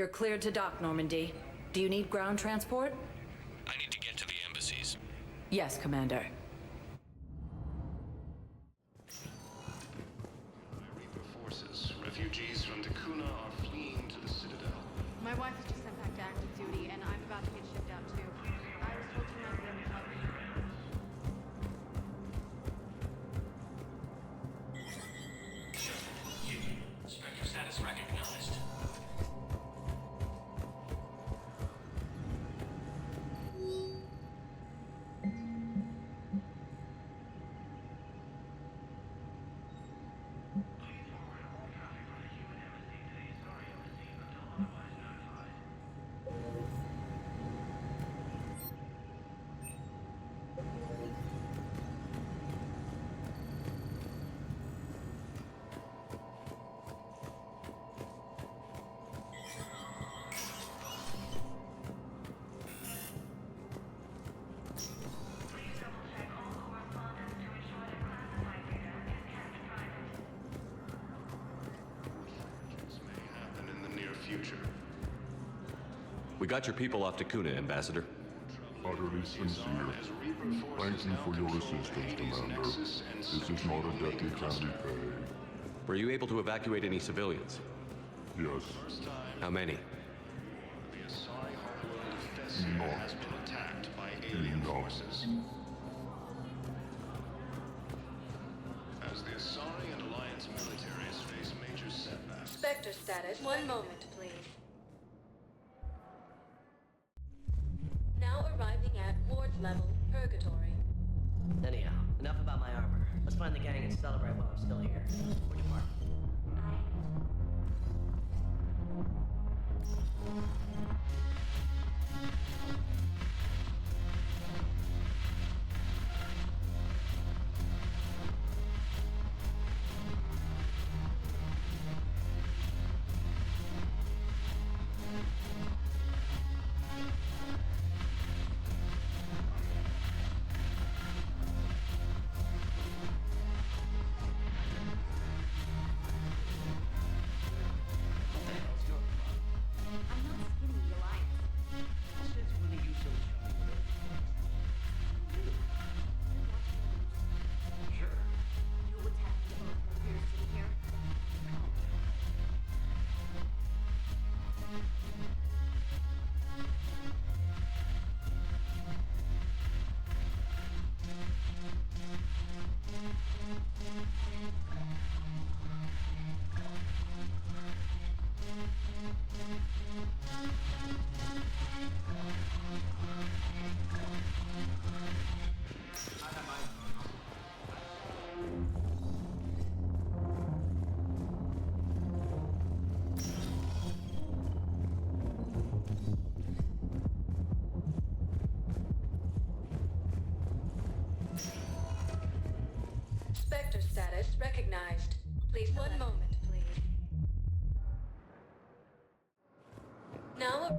You're cleared to dock, Normandy. Do you need ground transport? I need to get to the embassies. Yes, Commander. Reaper forces. Refugees from Takuna are fleeing to the Citadel. My wife was just sent back to active duty, and I'm about to get shipped out too. I was told to not be able to help you. Spectre status recognized. We got your people off Takuna, Ambassador. Utterly sincere. Thank you for your assistance, Commander. This is not a debt we can repay. Were you able to evacuate any civilians? Yes. How many? Has been attacked by alien forces. As the Asari and Alliance militaries face major setbacks. Spectre status. One moment, please. Now arriving at ward level, Purgatory. Anyhow, enough about my armor. Let's find the gang and celebrate while I'm still here. Which part? Spectre status recognized. Please, one moment, please. Now...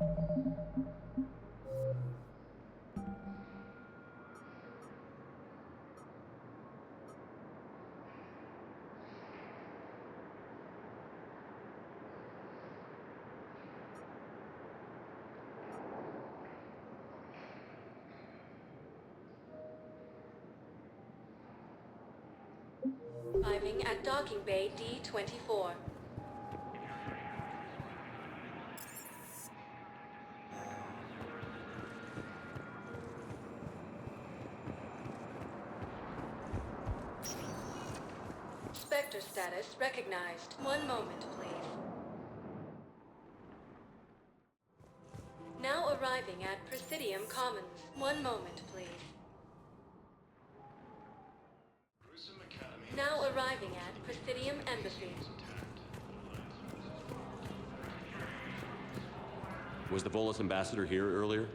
Arriving at docking bay D-24. Spectre status recognized. One moment, please. Now arriving at Presidium Commons. One moment, please. Now arriving at Presidium Embassy. Was the Volus ambassador here earlier?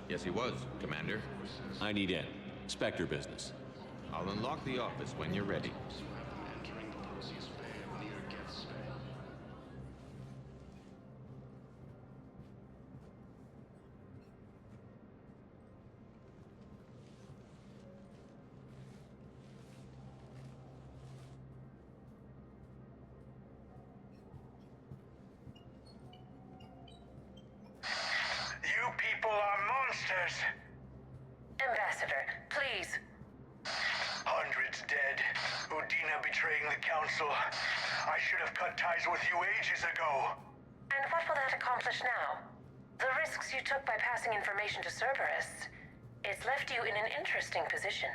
Yes, he was, Commander. I need in. Spectre business. I'll unlock the office when you're ready. monsters! Ambassador, please. Hundreds dead. Udina betraying the council. I should have cut ties with you ages ago. And what will that accomplish now? The risks you took by passing information to Cerberus, it's left you in an interesting position.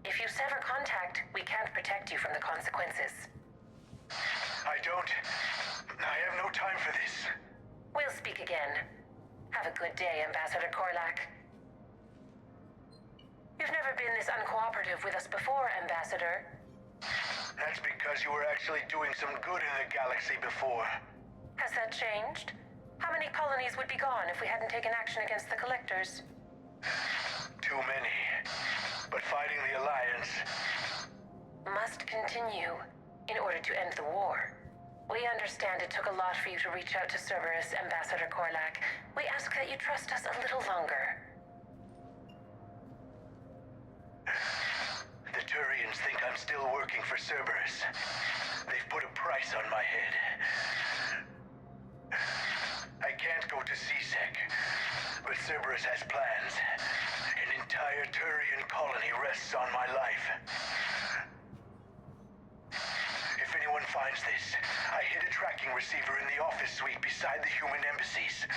If you sever contact, we can't protect you from the consequences. I have no time for this. We'll speak again. Have a good day, Ambassador Korlak. You've never been this uncooperative with us before, Ambassador. That's because you were actually doing some good in the galaxy before. Has that changed? How many colonies would be gone if we hadn't taken action against the Collectors? Too many. But fighting the Alliance... Must continue in order to end the war. We understand it took a lot for you to reach out to Cerberus, Ambassador Korlak. We ask that you trust us a little longer. The Turians think I'm still working for Cerberus. They've put a price on my head. I can't go to CSEC, but Cerberus has plans. An entire Turian colony rests on my life. If anyone finds this, I hid a tracking receiver in the office suite beside the human embassies.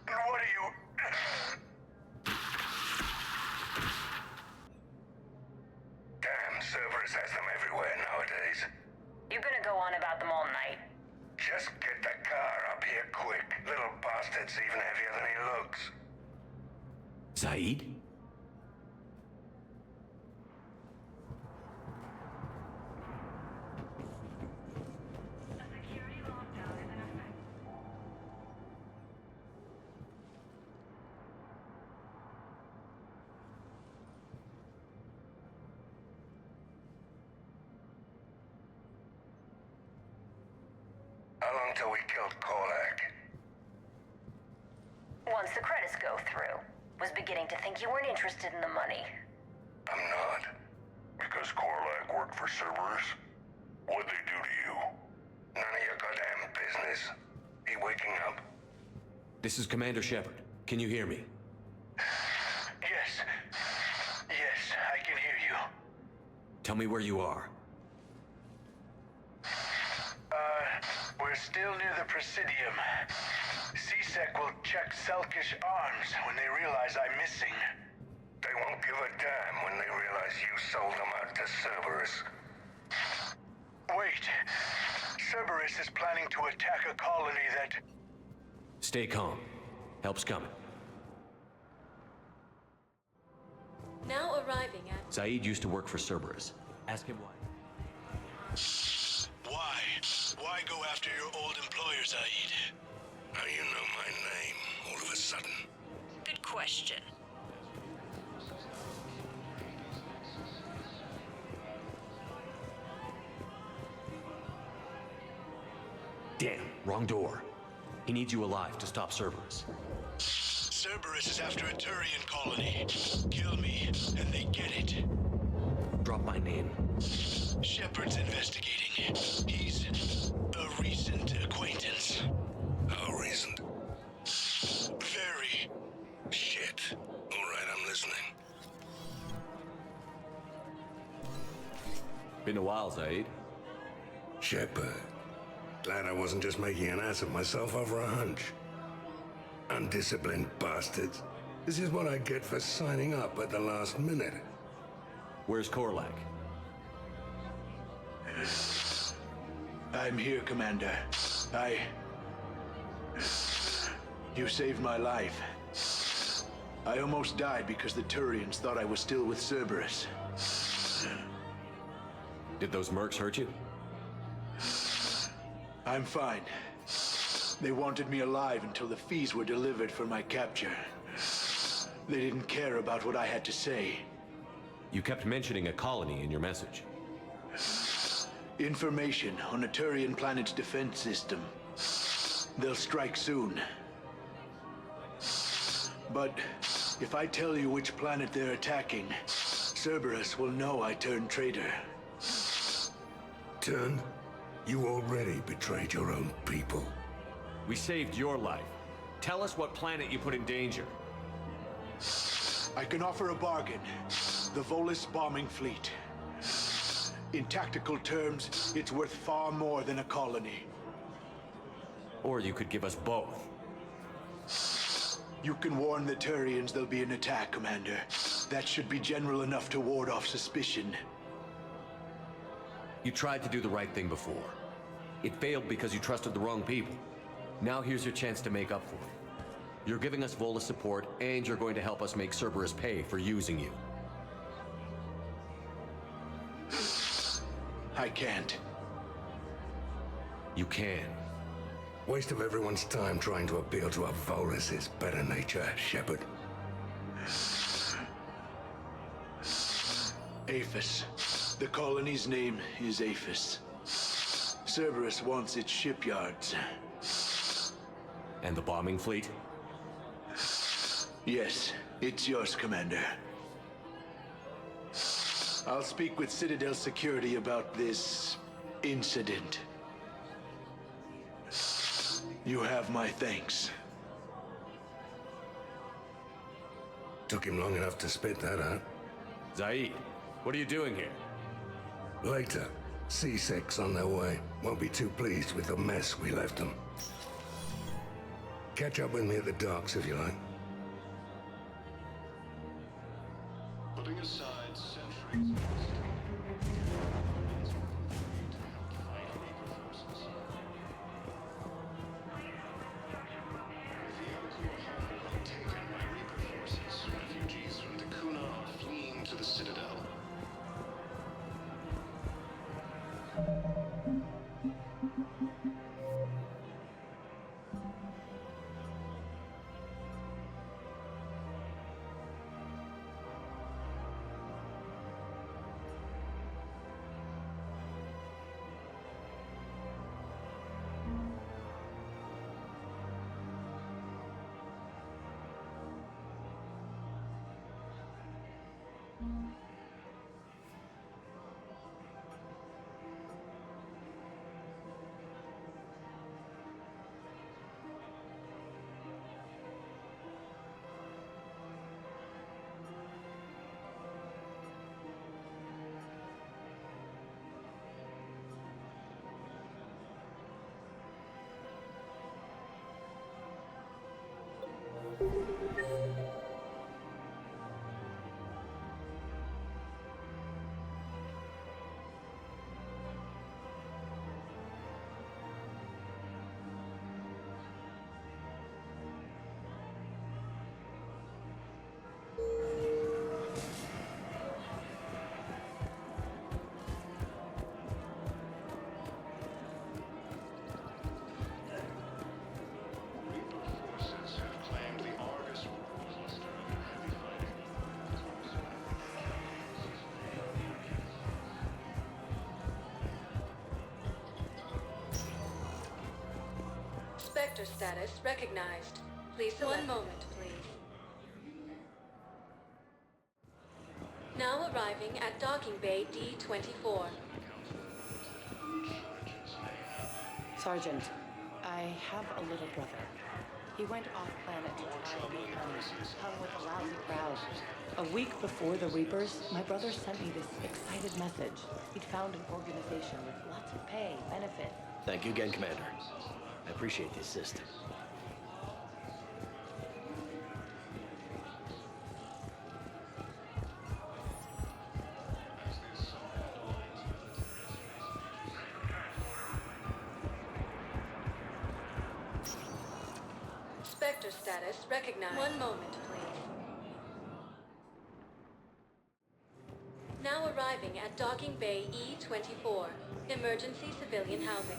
And what are you... Damn, Cerberus has them everywhere nowadays. You're gonna go on about them all night. Just get the car up here quick. Little bastard's even heavier than he looks. Saeed? How long till we killed Korlak? Once the credits go through, was beginning to think you weren't interested in the money. I'm not. Because Korlak worked for Cerberus? What'd they do to you? None of your goddamn business. He waking up? This is Commander Shepard. Can you hear me? Yes. Yes, I can hear you. Tell me where you are. We're still near the Presidium. CSEC will check Selkish arms when they realize I'm missing. They won't give a damn when they realize you sold them out to Cerberus. Wait. Cerberus is planning to attack a colony that... Stay calm. Help's coming. Now arriving at... Saeed used to work for Cerberus. Ask him why. Why? Why go after your old employer, Saeed? How you know my name all of a sudden? Good question. Damn, wrong door. He needs you alive to stop Cerberus. Cerberus is after a Turian colony. Kill me, and they get it. Drop my name. Shepard's investigating. He's a recent acquaintance. How recent? Very. Shit. All right, I'm listening. Been a while, Saeed. Shepard. Glad I wasn't just making an ass of myself over a hunch. Undisciplined bastards. This is what I get for signing up at the last minute. Where's Korlak? I'm here, Commander. You saved my life. I almost died because the Turians thought I was still with Cerberus. Did those mercs hurt you? I'm fine. They wanted me alive until the fees were delivered for my capture. They didn't care about what I had to say. You kept mentioning a colony in your message. Information on a Turian planet's defense system. They'll strike soon. But if I tell you which planet they're attacking, Cerberus will know I turned traitor. Turned? You already betrayed your own people. We saved your life. Tell us what planet you put in danger. I can offer a bargain. The Volus bombing fleet. In tactical terms, it's worth far more than a colony. Or you could give us both. You can warn the Turians there'll be an attack, Commander. That should be general enough to ward off suspicion. You tried to do the right thing before. It failed because you trusted the wrong people. Now here's your chance to make up for it. You're giving us Volus support, and you're going to help us make Cerberus pay for using you. I can't. You can. Waste of everyone's time trying to appeal to a Volus' better nature, Shepard. Aphis. The colony's name is Aphis. Cerberus wants its shipyards. And the bombing fleet? Yes, it's yours, Commander. I'll speak with Citadel security about this incident. You have my thanks. Took him long enough to spit that out. Zaid, what are you doing here? Later, C6 on their way. Won't be too pleased with the mess we left them. Catch up with me at the docks if you like. Putting aside centuries of Sector status recognized. Please select. One moment, please. Now arriving at docking bay D-24. Sergeant, I have a little brother. He went off-planet to try to make money, hung with a lousy crowd. A week before the Reapers, my brother sent me this excited message. He'd found an organization with lots of pay, benefit. Thank you again, Commander. I appreciate the assist. Sector status recognized. One moment, please. Now arriving at docking bay E-24. Emergency civilian housing.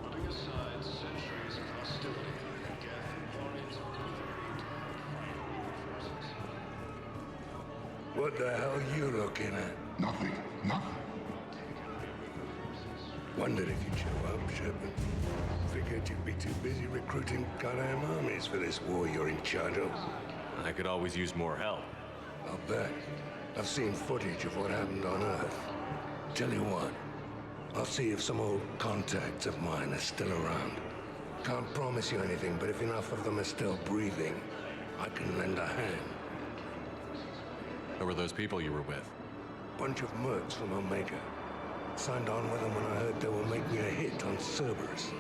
Putting aside centuries of hostility, death and carnage will be the forces. What the hell are you looking at? Nothing. Nothing. Wondered if you'd show up, Shepard. Figured you'd be too busy recruiting goddamn armies for this war you're in charge of. I could always use more help. I'll bet. I've seen footage of what happened on Earth. Tell you what, I'll see if some old contacts of mine are still around. Can't promise you anything, but if enough of them are still breathing, I can lend a hand. Who were those people you were with? Bunch of mercs from Omega. Signed on with them when I heard they were making a hit on Cerberus.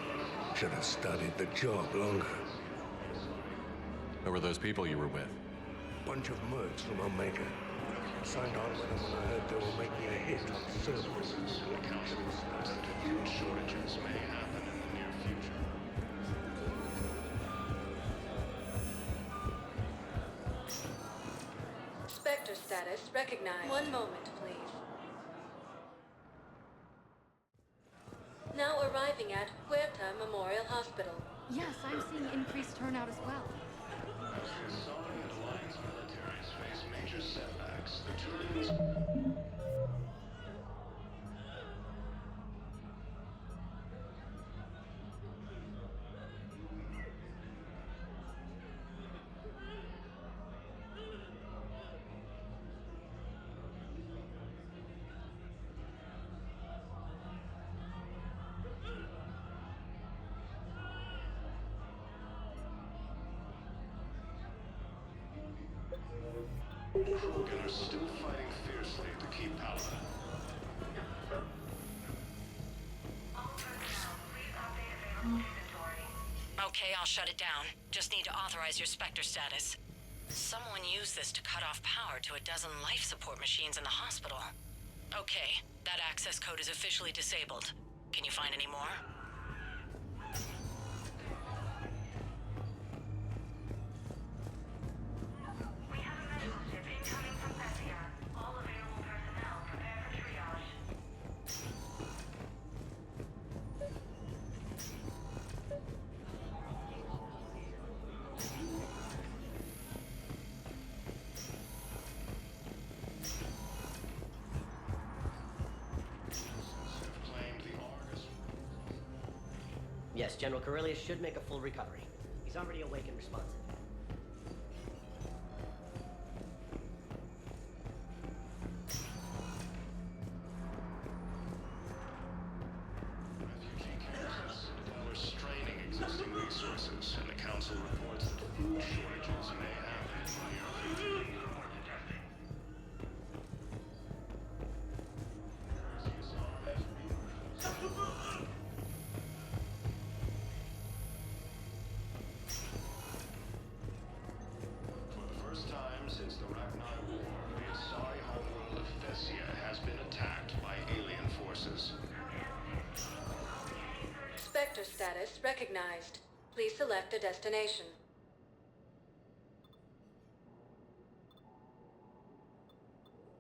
Should have studied the job longer. Who were those people you were with? Bunch of mercs from Omega. Signed on with them when I heard they were making a hit on Cerberus. Food shortages may happen in the near future. Spectre status recognized. One moment, please. Now arriving at Huerta Memorial Hospital. Yes, I'm seeing increased turnout as well. As the Southern Alliance militaries face major setbacks, the Turians... Krogan are still fighting fiercely to keep power. Okay, I'll shut it down. Just need to authorize your Spectre status. Someone used this to cut off power to a dozen life support machines in the hospital. Okay, that access code is officially disabled. Can you find any more? Yes, General Corellius should make a full recovery. He's already awake and responsive. Refugee camps at Citadel are straining existing resources, and the Council reports that food shortages may happen in the near future. Since the Ragnar War, the XXII homeworld of Thessia has been attacked by alien forces. Spectre status recognized. Please select a destination.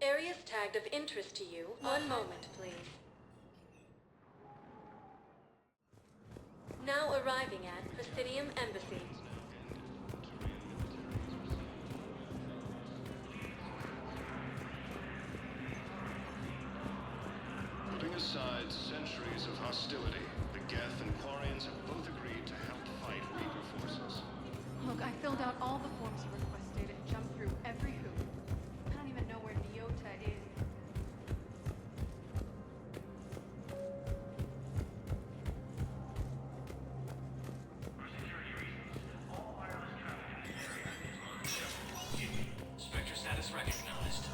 Areas tagged of interest to you. One moment, please. Now arriving at Presidium Embassy. Putting aside centuries of hostility, the Geth and Quarians have both agreed to help fight Reaper forces. Look, I filled out all the forms you requested and jumped through every hoop. I don't even know where Nyota is. Spectre status recognized.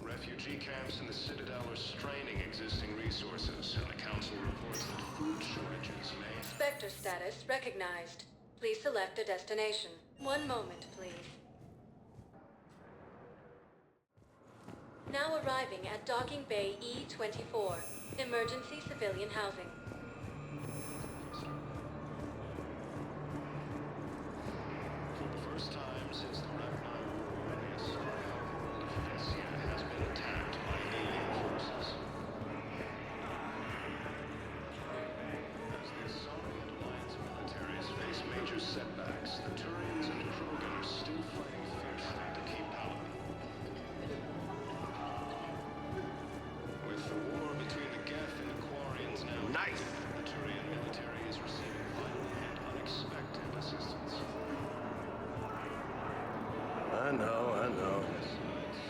Refugee camps in the Citadel are straining existing resources, and the Council reports that food shortages may... Spectre status recognized. Please select a destination. One moment, please. Now arriving at Docking Bay E-24, emergency civilian housing.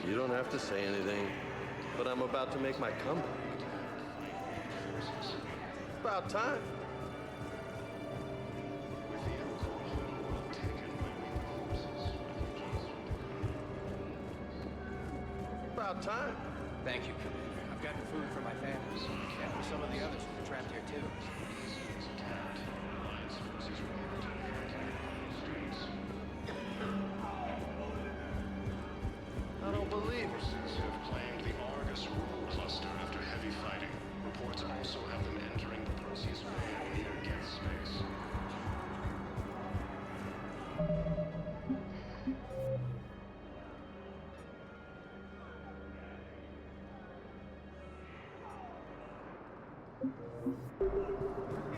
You don't have to say anything, but I'm about to make my comeback. About time. About time. Thank you, Commander. I've gotten food for my family, and for some of the others who are trapped here too. I don't believe it. Have claimed the Argus rule cluster after heavy fighting. Reports also have them entering the Perseus Ring near Geth space.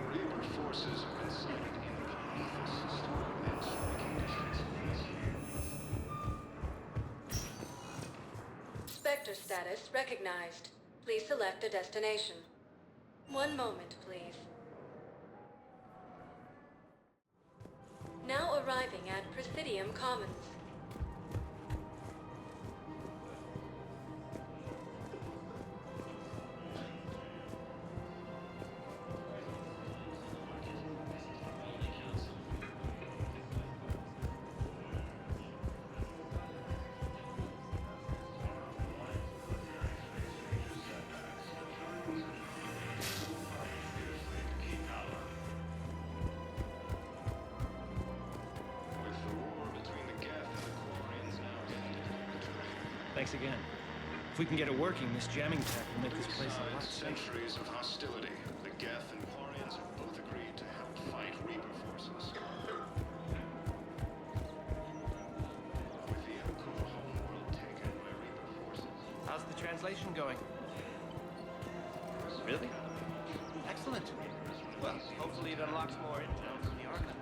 Reaper forces have been sighted in the Prometheus system and striking distance. Spectre status recognized. Please select a destination. One moment, please. Now arriving at Presidium Commons. Thanks again. If we can get it working, this jamming tech will make this place a lot safer. Centuries of hostility. The Geth and Quarians have both agreed to help fight Reaper forces. With the Akuba homeworld taken by Reaper forces. How's the translation going? Really? Excellent. Well, hopefully it unlocks more intel from the archive.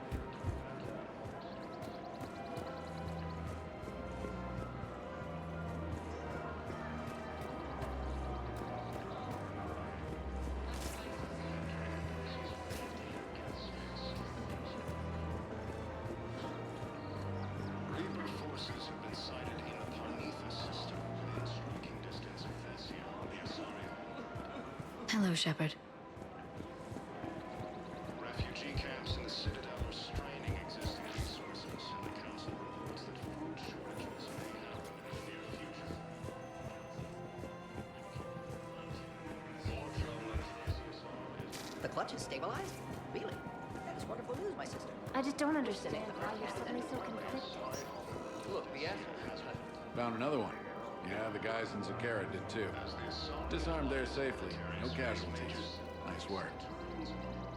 Hello, Shepard. Refugee camps in the Citadel are straining existing resources, and the Council reports that food shortages may happen in the near future. More trouble. The clutch is stabilized? Really? That is wonderful news, my sister. I just don't understand why you're suddenly so conflicted. Look, the asshole. Found another one. Yeah, the guys in Cerija did too. Disarmed there safely. No casualties. Nice work.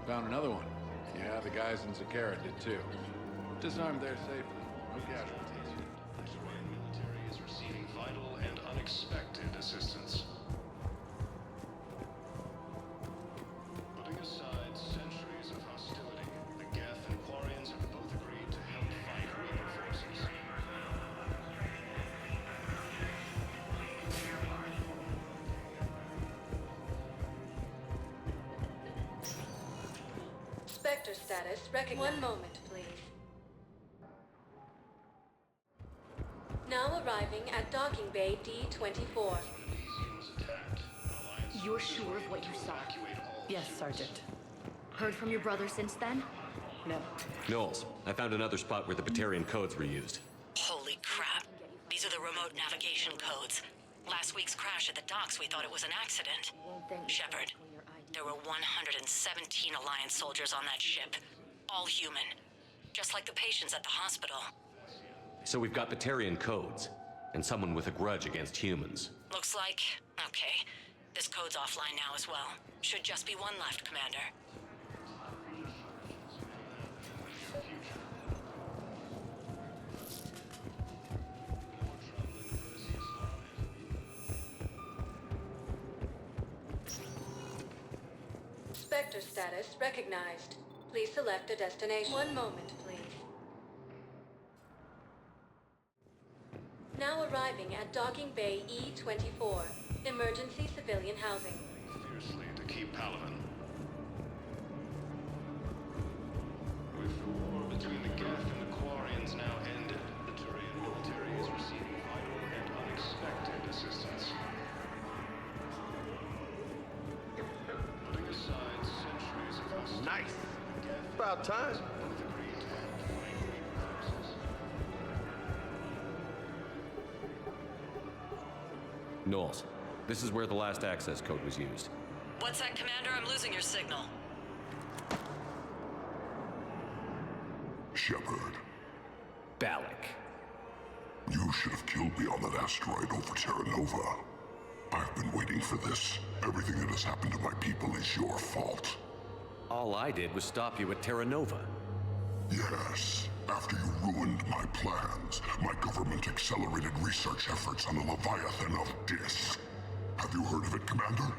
Found another one. Yeah, the guys in Cerija did too. Disarmed there safely. No casualties. The Turian military is receiving vital and unexpected assistance. Putting aside centuries of hostility, the Geth and Quarians have both agreed to help fight Reaper forces. Spectre status recognized. One moment, please. Now arriving at docking bay D-24. You're sure of what you saw? Yes, Sergeant. Heard from your brother since then? No. Knowles, I found another spot where the Batarian codes were used. Holy crap. These are the remote navigation codes. Last week's crash at the docks, we thought it was an accident. Shepard, there were 117 Alliance soldiers on that ship. All human. Just like the patients at the hospital. So we've got Batarian codes, and someone with a grudge against humans. Looks like... okay. This code's offline now as well. Should just be one left, Commander. Spectre status recognized. Please select a destination. One moment, please. Now arriving at docking bay E-24. Emergency civilian housing. Fiercely to keep Palaven. With the war between the Geth and the Quarians now ended, the Turian military is receiving vital and unexpected about time. Knowles, this is where the last access code was used. What's that, Commander? I'm losing your signal. Shepard, Balak. you should have killed me on that asteroid over Terra Nova. I've been waiting for this. Everything that has happened to my people is your fault. All I did was stop you at Terra Nova. Yes. After you ruined my plans, my government accelerated research efforts on the Leviathan of Dis. Have you heard of it, Commander?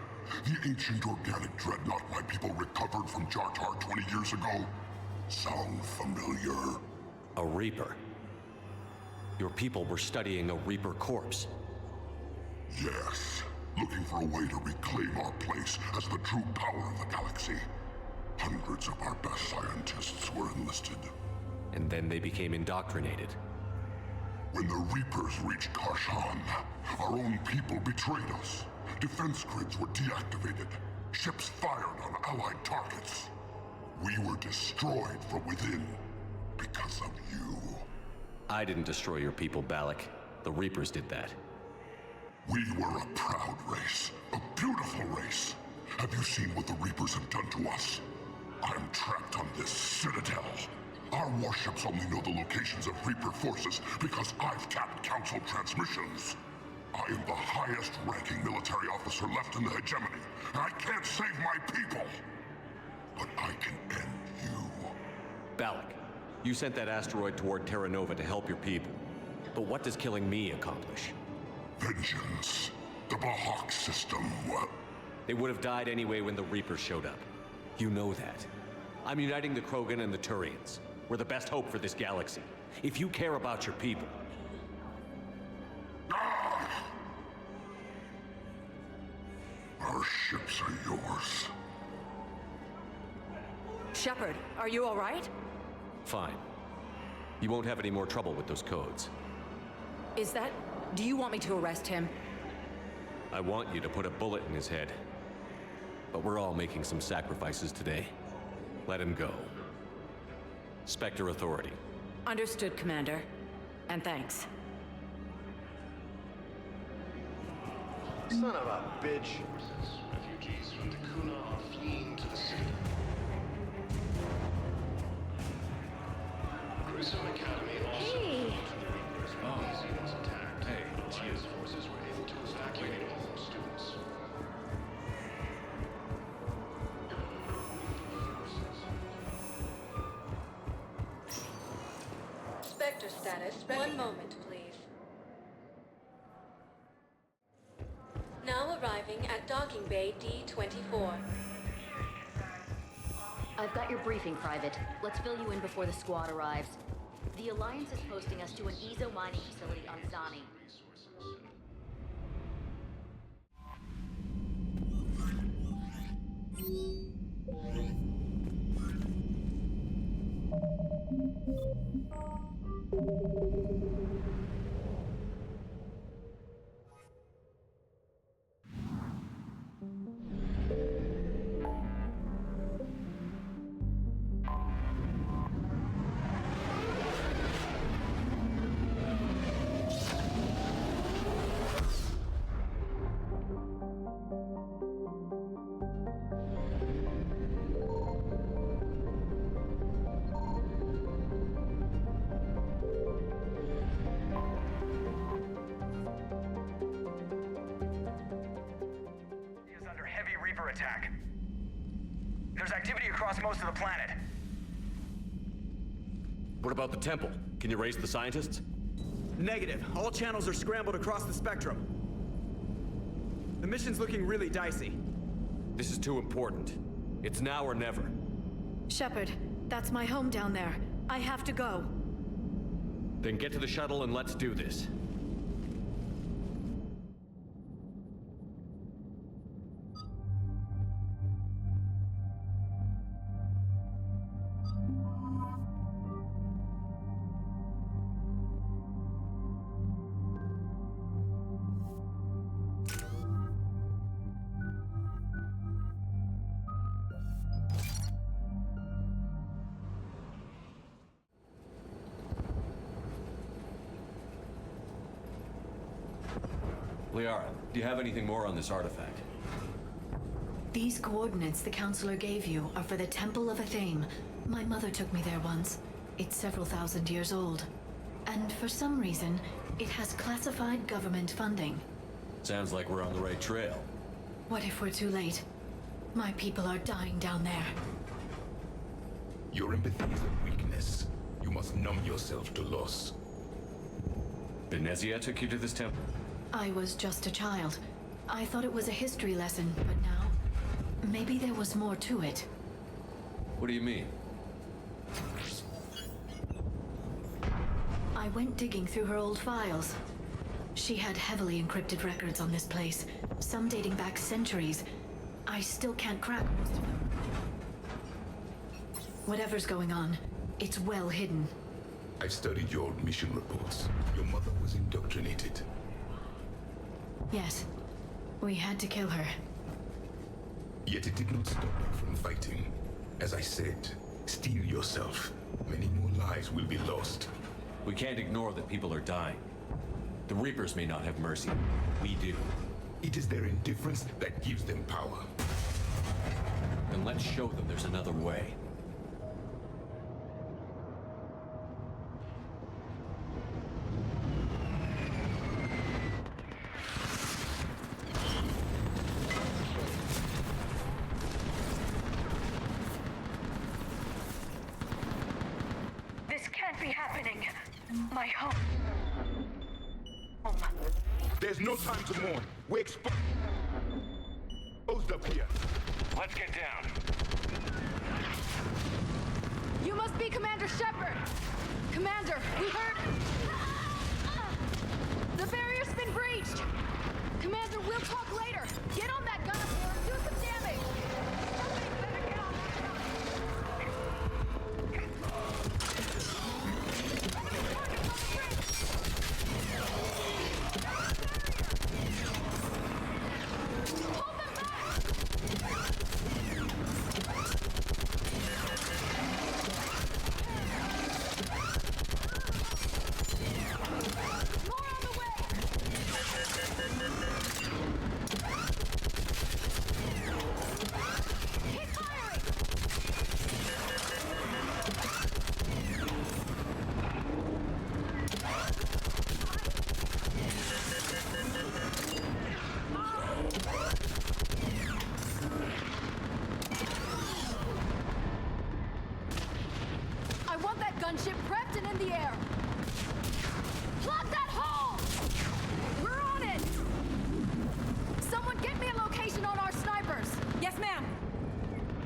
The ancient organic dreadnought my people recovered from Jar-Tar 20 years ago? Sound familiar? A Reaper. Your people were studying a Reaper corpse. Yes. Looking for a way to reclaim our place as the true power of the galaxy. Hundreds of our best scientists were enlisted. And then they became indoctrinated. When the Reapers reached Karshan, our own people betrayed us. Defense grids were deactivated. Ships fired on Allied targets. We were destroyed from within because of you. I didn't destroy your people, Balak. The Reapers did that. We were a proud race, a beautiful race. Have you seen what the Reapers have done to us? I'm trapped on this citadel. Our warships only know the locations of Reaper forces because I've tapped Council transmissions. I am the highest-ranking military officer left in the hegemony, and I can't save my people. But I can end you. Balak, you sent that asteroid toward Terra Nova to help your people. But what does killing me accomplish? Vengeance. The Bahak system, well... They would have died anyway when the Reapers showed up. You know that. I'm uniting the Krogan and the Turians. We're the best hope for this galaxy. If you care about your people... Our ships are yours. Shepard, are you all right? Fine. You won't have any more trouble with those codes. Is that... Do you want me to arrest him? I want you to put a bullet in his head. But we're all making some sacrifices today. Let him go. Spectre Authority. Understood, Commander. And thanks. Son of a bitch. Refugees from the Kuna are fleeing to the city. Crusoe Academy also flew to the Reapers when the museum was attacked. Hey, it's you. Alliance forces were able to evacuate all students. Spectre status. One moment, please. Now arriving at docking bay D-24. I've got your briefing, Private. Let's fill you in before the squad arrives. The Alliance is posting us to an Ezo mining facility on Zani. Attack. There's activity across most of the planet. What about the temple? Can you raise the scientists? Negative. All channels are scrambled across the spectrum. The mission's looking really dicey. This is too important. It's now or never. Shepard, that's my home down there. I have to go. Then get to the shuttle and let's do this. Liara, do you have anything more on this artifact? These coordinates the counselor gave you are for the Temple of Athame. My mother took me there once. It's several thousand years old. And for some reason, it has classified government funding. Sounds like we're on the right trail. What if we're too late? My people are dying down there. Your empathy is a weakness. You must numb yourself to loss. Benezia took you to this temple? I was just a child. I thought it was a history lesson, but now... maybe there was more to it. What do you mean? I went digging through her old files. She had heavily encrypted records on this place, some dating back centuries. I still can't crack most of them. Whatever's going on, it's well hidden. I've studied your old mission reports. Your mother was indoctrinated. Yes, we had to kill her. Yet it did not stop her from fighting. As I said, steel yourself. Many more lives will be lost. We can't ignore that people are dying. The Reapers may not have mercy. We do. It is their indifference that gives them power. Then let's show them there's another way. This can't be happening. My home. There's no time to mourn. We're exposed up here. Let's get down. You must be Commander Shepard! Commander, we heard... The barrier's been breached! Commander, we'll talk later! Get on that gun up there and do some damage! Gunship prepped and in the air. Plug that hole! We're on it! Someone get me a location on our snipers. Yes, ma'am.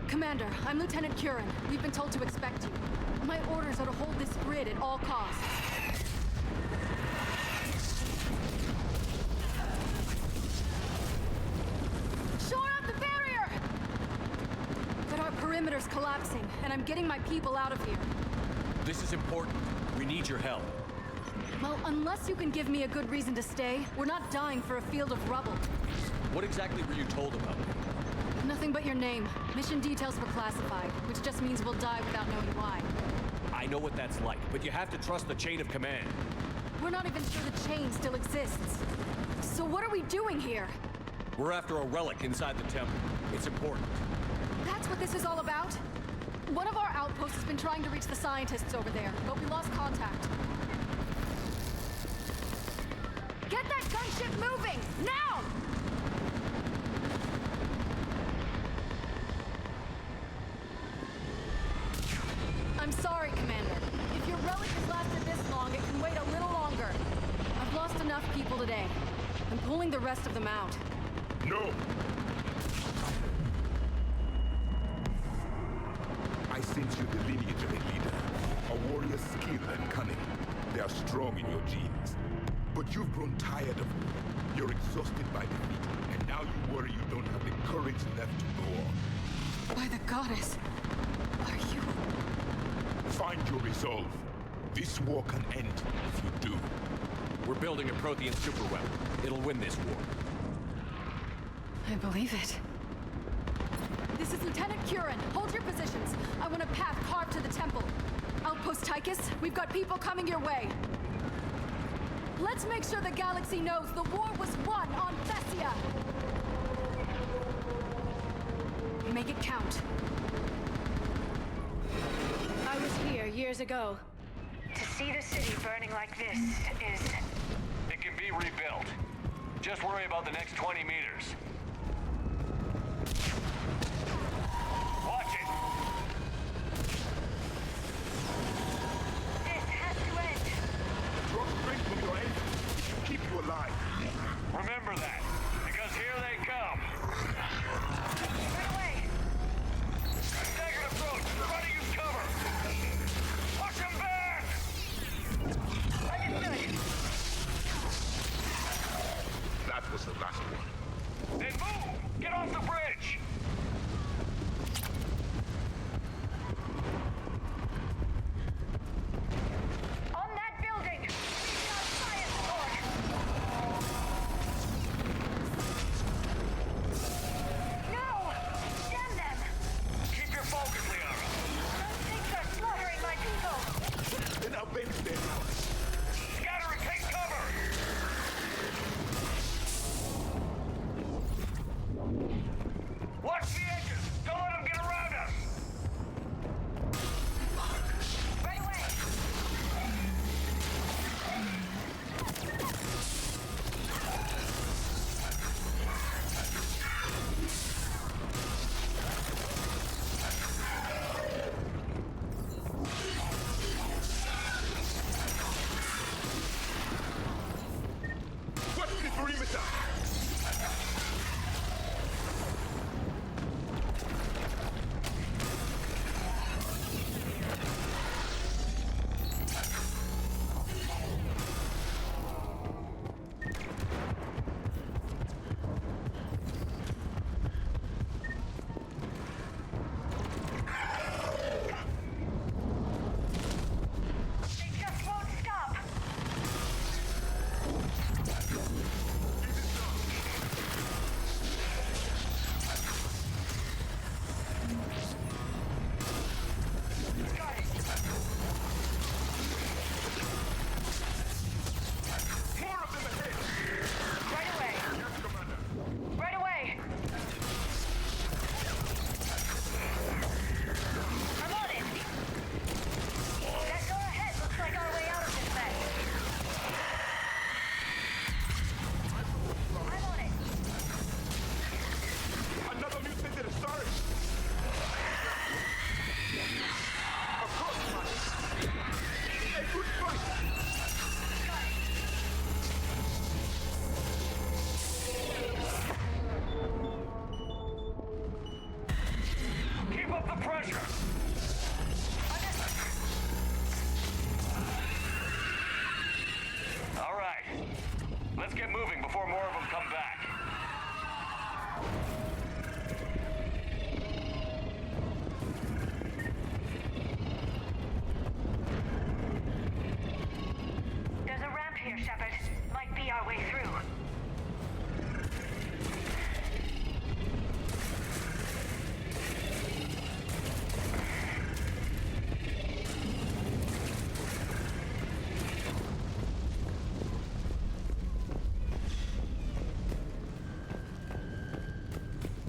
Commander, I'm Lieutenant Curran. We've been told to expect you. My orders are to hold this grid at all costs. Shore up the barrier! But our perimeter's collapsing, and I'm getting my people out of here. This is important. We need your help. Well, unless you can give me a good reason to stay, we're not dying for a field of rubble. What exactly were you told about me? Nothing but your name. Mission details were classified, which just means we'll die without knowing why. I know what that's like, but you have to trust the chain of command. We're not even sure the chain still exists. So what are we doing here? We're after a relic inside the temple. It's important. That's what this is all about? One of our outposts has been trying to reach the scientists over there, but we lost contact. Get that gunship moving! Now! I'm sorry, Commander. If your relic has lasted this long, it can wait a little longer. I've lost enough people today. I'm pulling the rest of them out. No! I sense you the lineage of a leader. A warrior's skill and cunning. They are strong in your genes. But you've grown tired of them. You're exhausted by defeat, and now you worry you don't have the courage left to go on. By the goddess, are you... Find your resolve. This war can end if you do. We're building a Prothean superweapon. It'll win this war. I believe it. This is Lieutenant Curran. Hold your positions. I want a path carved to the temple. Outpost Tychus, we've got people coming your way. Let's make sure the galaxy knows the war was won on Thessia! Make it count. I was here years ago. To see the city burning like this is... It can be rebuilt. Just worry about the next 20 meters. Watch it! This has to end. Drop strength from your engine. Keep you alive. Remember that, because here they come. Right away. Staggered approach. Try to use cover. Push him back! Understood. That was the last one. Then move! Get off the bridge! On that building! We got science org! No! Damn them! Keep your focus, Liara. Those things are slaughtering my people! In our base there. Scatter and take cover! Watch the edges! Don't let them get around us! Right away! What's the perimeter? They just won't stop! Got it! More of them ahead. Right away! Yes, Commander. Right away! I'm on it! That door ahead looks like our way out of this mess. I'm on it! Another mutant is starting. Of course, Commander. A good fight. Keep up the pressure! All right. Let's get moving before more of them come back. There's a ramp here, Shepard. Might be our way through.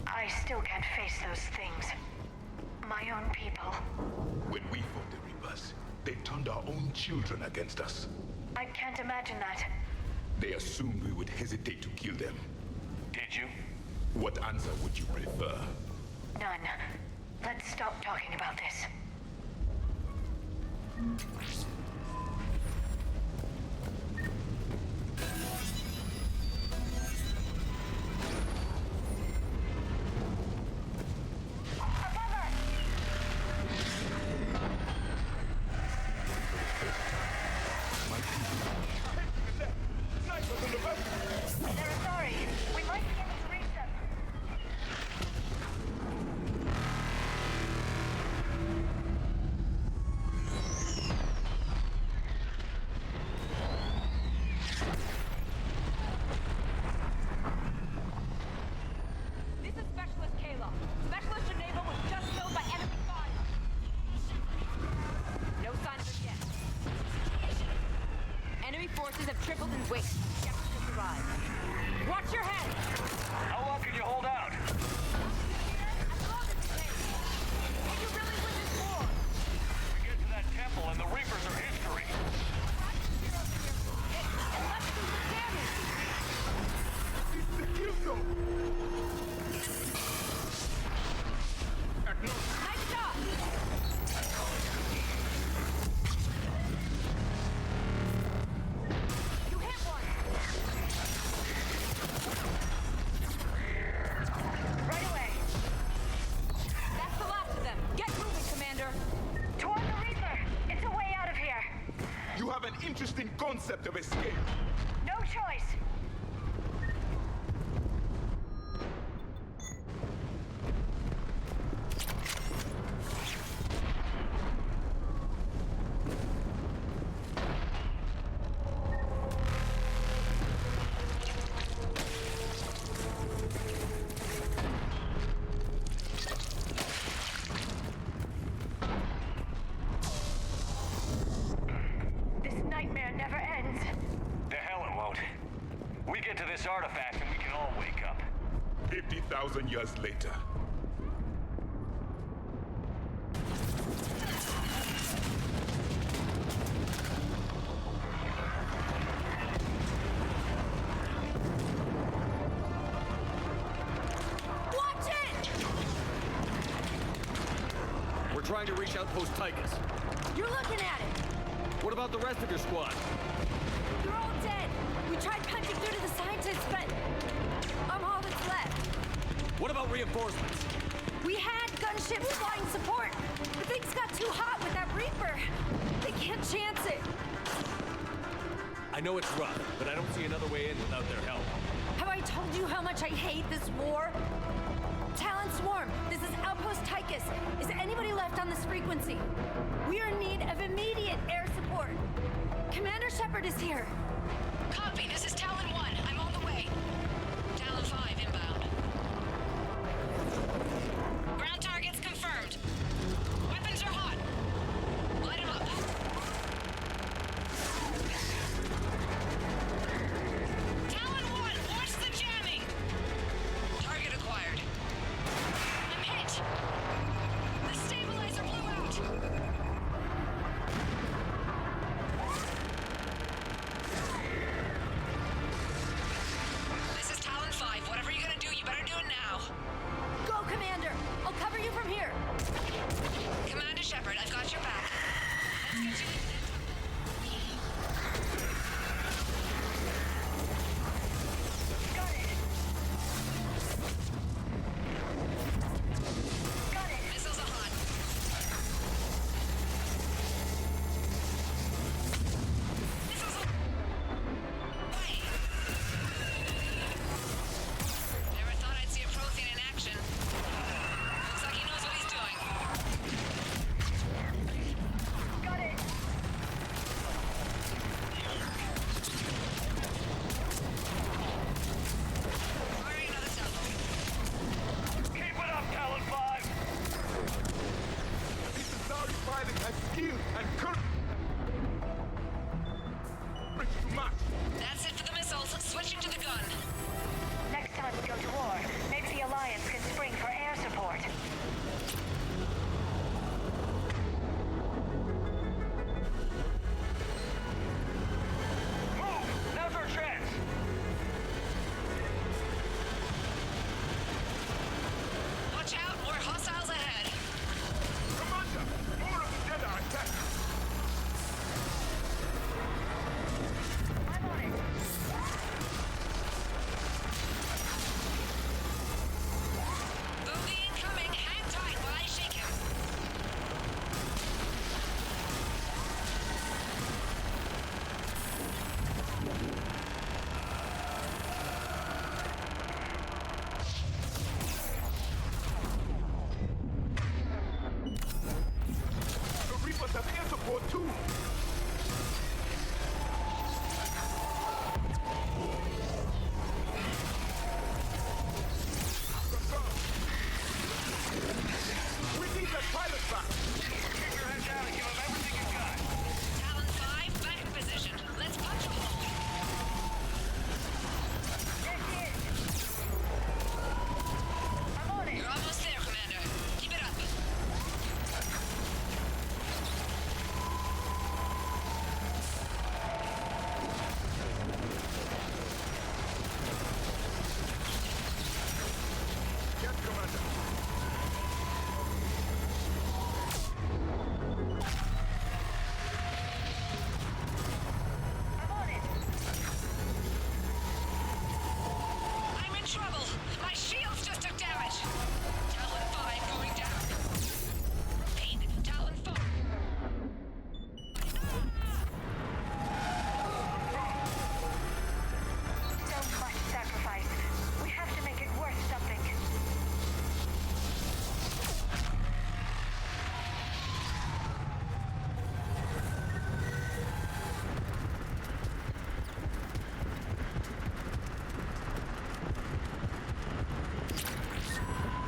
I still can't face those things. My own people. When we fought the Reapers, they turned our own children against us. I can't imagine that. They assumed we would hesitate to kill them. Did you? What answer would you prefer? None. Let's stop talking about this. Above us! Snipers in the back! They're sorry. We might be able to reach them. forces have tripled in weight. Objectives have arrived. Watch your head! How long can you hold out? As long as it takes. Will you really win this war? We get to that temple and the Reapers are history. And let's do some damage! Nice job! You hit one! Right away! That's the last of them! Get moving, Commander! Toward the Reaper! It's a way out of here! You have an interesting concept of escape. No choice! This nightmare never ends. The hell it won't. We get to this artifact and we can all wake up. 50,000 years later. Watch it! We're trying to reach Outpost Tychus. You're looking at it! What about the rest of your squad? You're all dead! We tried punching through to the scientists, but I'm all that's left. What about reinforcements? We had gunships flying support, but things got too hot with that Reaper. They can't chance it. I know it's rough, but I don't see another way in without their help. Have I told you how much I hate this war? Talon Swarm, this is Outpost Tychus. Is anybody left on this frequency? We are in need of immediate air support. Commander Shepard is here. Copy, this is Talon 1. I'm on the way. Talon 5 inbound. Ground targets confirmed. Weapons are hot. Light 'em up. Talon 1, launch the jamming! Target acquired. I'm hit! The stabilizer blew out! trouble! My shields just took damage! Talon 5 going down. Repeat, Talon 5. So much sacrifice. We have to make it worth something.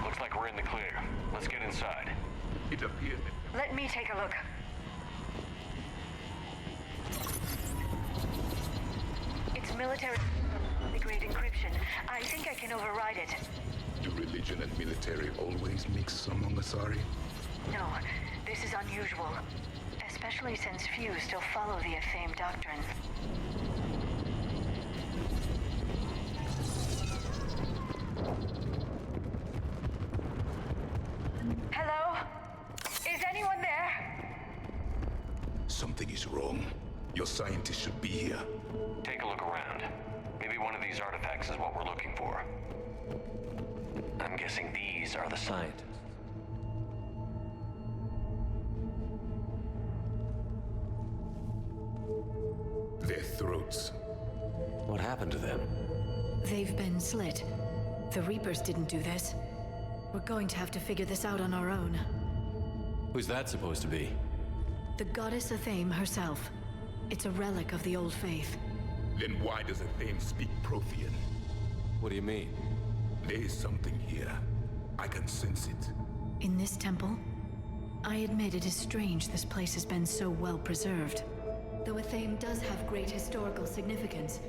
Looks like we're in the clear. Let's get inside. It appears Let me take a look. It's military-grade encryption. I think I can override it. do religion and military always mix among Asari? No, this is unusual. Especially since few still follow the famed doctrine. Hello? Is anyone there? Something is wrong. Your scientists should be here. Take a look around. Maybe one of these artifacts is what we're looking for. I'm guessing these are the scientists. Their throats. What happened to them? They've been slit. The Reapers didn't do this. We're going to have to figure this out on our own. Who's that supposed to be? The goddess Athame herself. It's a relic of the old faith. Then why does Athame speak Prothean? What do you mean? There is something here. I can sense it. In this temple? I admit it is strange this place has been so well preserved. Though Athame does have great historical significance,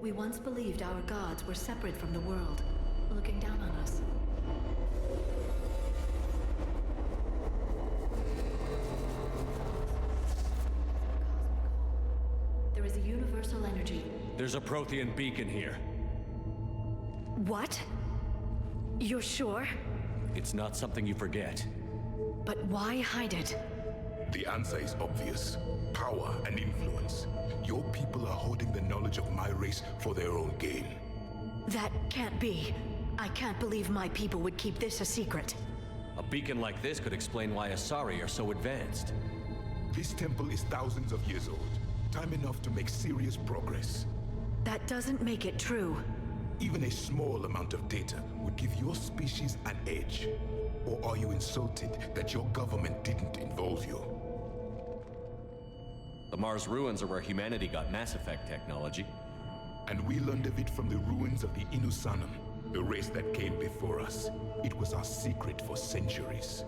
we once believed our gods were separate from the world, looking down on us. There is a universal energy. There's a Prothean beacon here. What? You're sure? It's not something you forget. But why hide it? The answer is obvious. Power and influence. Your people are holding the knowledge of my race for their own gain. That can't be. I can't believe my people would keep this a secret. A beacon like this could explain why Asari are so advanced. This temple is thousands of years old. Time enough to make serious progress. That doesn't make it true. Even a small amount of data would give your species an edge. Or are you insulted that your government didn't involve you? The Mars ruins are where humanity got Mass Effect technology. And we learned of it from the ruins of the Inusanum, the race that came before us. It was our secret for centuries.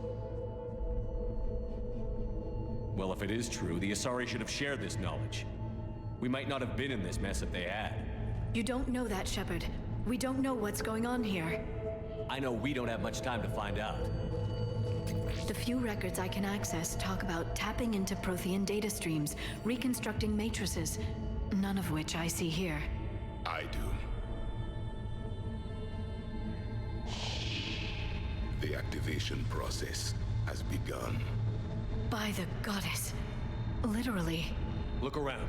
Well, if it is true, the Asari should have shared this knowledge. We might not have been in this mess if they had. You don't know that, Shepard. We don't know what's going on here. I know we don't have much time to find out. The few records I can access talk about tapping into Prothean data streams, reconstructing matrices, none of which I see here. I do. The activation process has begun. By the goddess. Literally. Look around.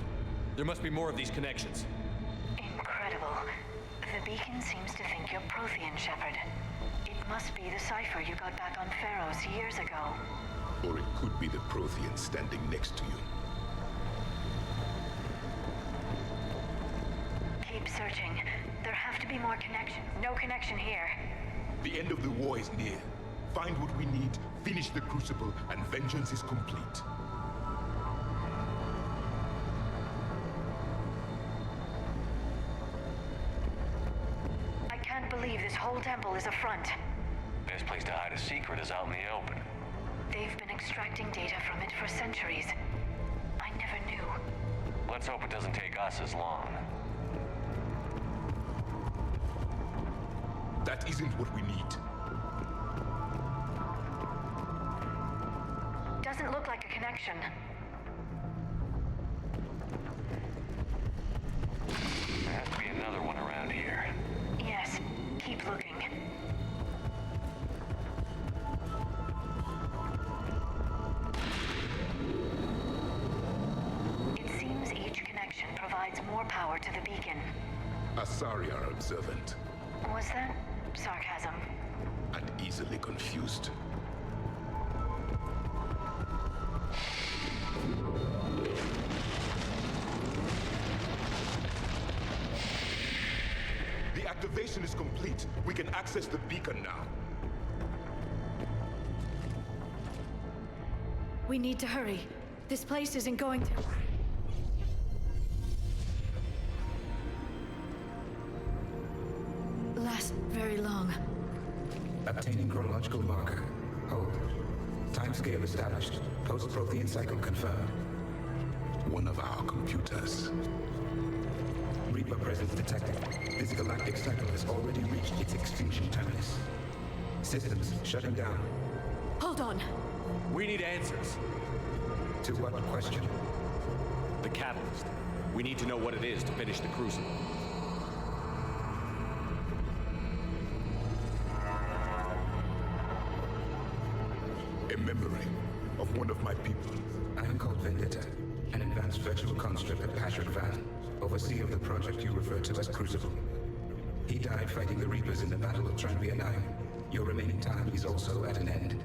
There must be more of these connections. Incredible. The beacon seems to think you're Prothean, Shepard. It must be the cipher you got back on Pharaohs years ago. Or it could be the Prothean standing next to you. Keep searching. There have to be more connections. No connection here. The end of the war is near. Find what we need, finish the Crucible, and vengeance is complete. I can't believe this whole temple is a front. Best place to hide a secret is out in the open. They've been extracting data from it for centuries. I never knew. Let's hope it doesn't take us as long. That isn't what we need. Doesn't look like a connection. There has to be another one around here. Yes, keep looking. It seems each connection provides more power to the beacon. Asari are observant. Was that sarcasm? And easily confused. The activation is complete. We can access the beacon now. We need to hurry. This place isn't going to... last very long. Obtaining chronological marker. Hold. Timescale established. Post-Prothean cycle confirmed. One of our computers. Reaper presence detected. This galactic cycle has already reached its extinction terminus. Systems shutting down. Hold on. We need answers. To what question? The catalyst. We need to know what it is to finish the crucible. A memory of one of my people. I am called Vendetta, an advanced virtual construct of Patrick Van, overseer of the project you refer to as Crucible. He died fighting the Reapers in the Battle of Tranvianine. Your remaining time is also at an end.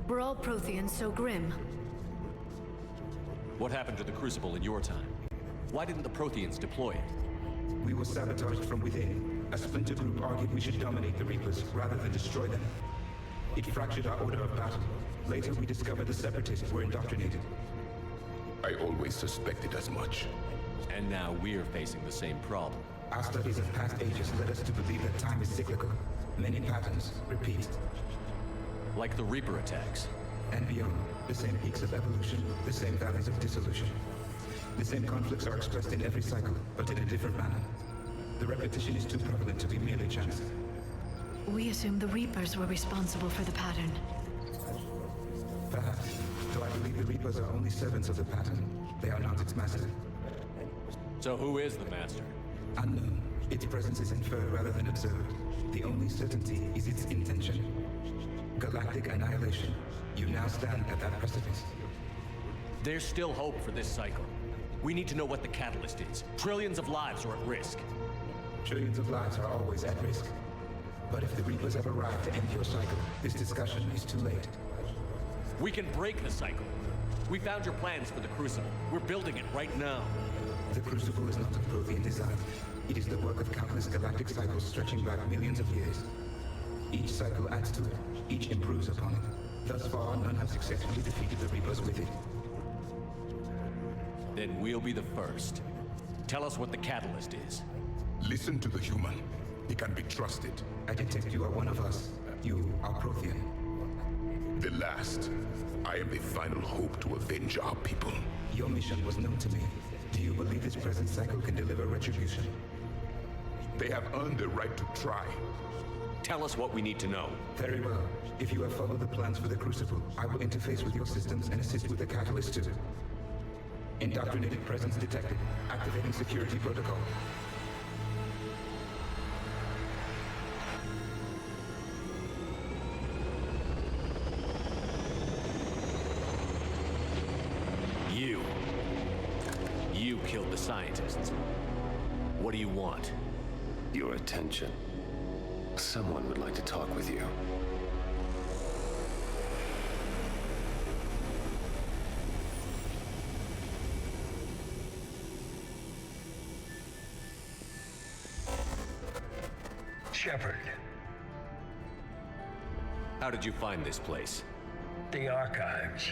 Were all Protheans so grim? What happened to the crucible in your time? Why didn't the Protheans deploy it? We were sabotaged from within. A splinter group argued we should dominate the Reapers rather than destroy them. It fractured our order of battle. Later, we discovered the Separatists were indoctrinated. I always suspected as much. And now we're facing the same problem. Our studies of past ages led us to believe that time is cyclical. Many patterns repeat. Like the Reaper attacks. And beyond, the same peaks of evolution, the same valleys of dissolution. The same conflicts are expressed in every cycle, but in a different manner. The repetition is too prevalent to be merely chance. We assumed the Reapers were responsible for the pattern. Perhaps, though I believe the Reapers are only servants of the pattern. They are not its master. So who is the master? Unknown. Its presence is inferred rather than observed. The only certainty is its intention. Galactic annihilation. You now stand at that precipice. There's still hope for this cycle. We need to know what the catalyst is. Trillions of lives are at risk. Trillions of lives are always at risk. But if the Reapers have arrived to end your cycle, this discussion is too late. We can break the cycle. We found your plans for the Crucible. We're building it right now. The Crucible is not of Prothean design. It is the work of countless galactic cycles stretching back millions of years. Each cycle adds to it. Each improves upon it. Thus far, none have successfully defeated the Reapers with it. Then we'll be the first. Tell us what the catalyst is. Listen to the human. He can be trusted. I detect you are one of us. You are Prothean. The last. I am the final hope to avenge our people. Your mission was known to me. Do you believe this present cycle can deliver retribution? They have earned the right to try. Tell us what we need to know. Very well. If you have followed the plans for the Crucible, I will interface with your systems and assist with the catalyst too. Indoctrinated presence detected. Activating security protocol. You killed the scientists. What do you want? Your attention. Someone would like to talk with you. Shepard. How did you find this place? The archives.